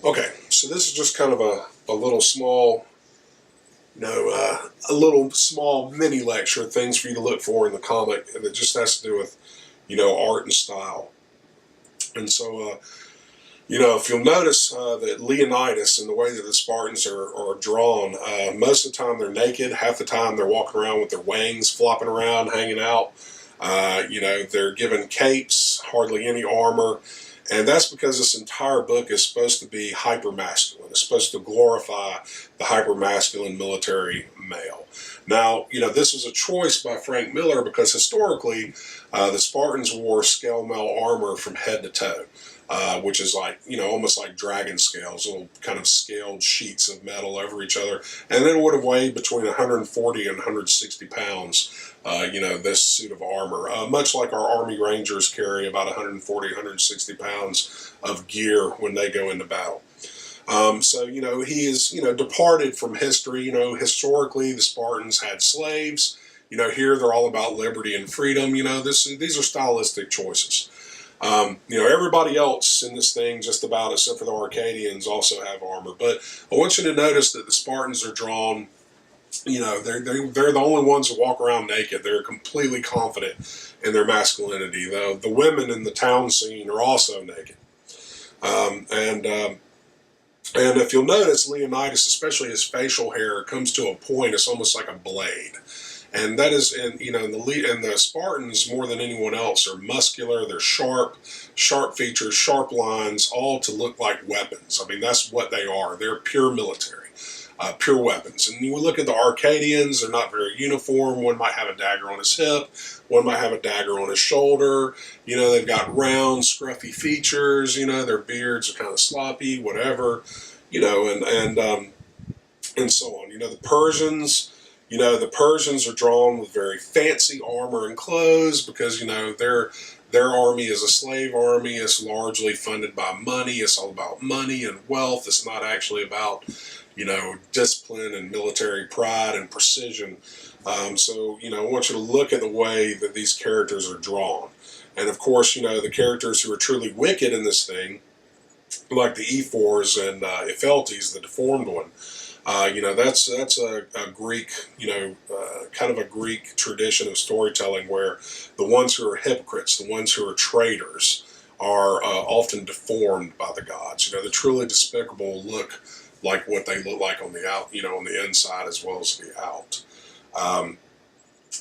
Okay, so this is just kind of a little small, a little small mini lecture, things for you to look for in the comic, and it just has to do with, art and style. And so, if you'll notice that Leonidas and the way that the Spartans are drawn, most of the time they're naked. Half the time they're walking around with their wings flopping around, hanging out. They're given capes, hardly any armor. And that's because this entire book is supposed to be hyper-masculine. It's supposed to glorify the hyper-masculine military male. Now, this is a choice by Frank Miller because historically, the Spartans wore scale mail armor from head to toe. Which is like, almost like dragon scales, little kind of scaled sheets of metal over each other. And then it would have weighed between 140 and 160 pounds, this suit of armor. Much like our Army Rangers carry about 140, 160 pounds of gear when they go into battle. He is, departed from history. Historically, the Spartans had slaves. Here they're all about liberty and freedom. These are stylistic choices. Everybody else in this thing, just about except for the Arcadians, also have armor. But I want you to notice that the Spartans are drawn. They're the only ones who walk around naked. They're completely confident in their masculinity. The women in the town scene are also naked. And if you'll notice, Leonidas, especially his facial hair, comes to a point. It's almost like a blade. And that is, and the Spartans more than anyone else are muscular. They're sharp features, sharp lines, all to look like weapons. I mean, that's what they are. They're pure military, pure weapons. And you look at the Arcadians; they're not very uniform. One might have a dagger on his hip, one might have a dagger on his shoulder. They've got round, scruffy features. Their beards are kind of sloppy, whatever. And so on. The Persians. The Persians are drawn with very fancy armor and clothes because, their army is a slave army. It's largely funded by money. It's all about money and wealth. It's not actually about, discipline and military pride and precision. I want you to look at the way that these characters are drawn. And of course, the characters who are truly wicked in this thing, like the Ephors and Epheltes, the deformed one. That's a Greek, kind of a Greek tradition of storytelling where the ones who are hypocrites, the ones who are traitors, are often deformed by the gods. The truly despicable look like what they look like on the out, on the inside as well as the out.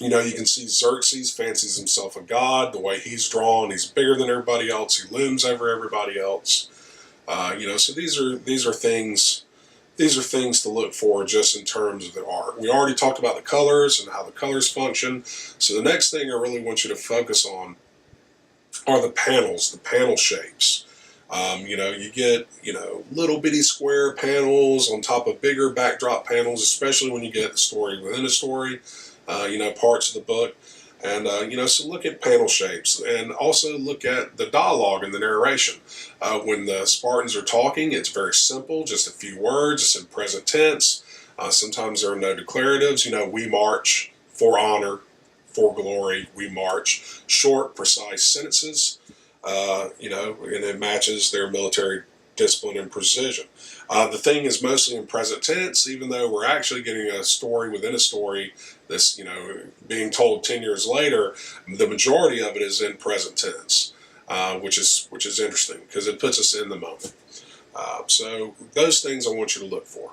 You can see Xerxes fancies himself a god. The way he's drawn, he's bigger than everybody else. He looms over everybody else. So these are things. These are things to look for just in terms of the art. We already talked about the colors and how the colors function. So the next thing I really want you to focus on are the panels, the panel shapes. You get, little bitty square panels on top of bigger backdrop panels, especially when you get the story within a story, parts of the book. And, so look at panel shapes and also look at the dialogue and the narration. When the Spartans are talking, it's very simple, just a few words. It's in present tense. Sometimes there are no declaratives. We march for honor, for glory, we march. Short, precise sentences, and it matches their military discipline and precision. The thing is mostly in present tense, even though we're actually getting a story within a story that's, being told 10 years later. The majority of it is in present tense, which is interesting because it puts us in the moment. So those things I want you to look for.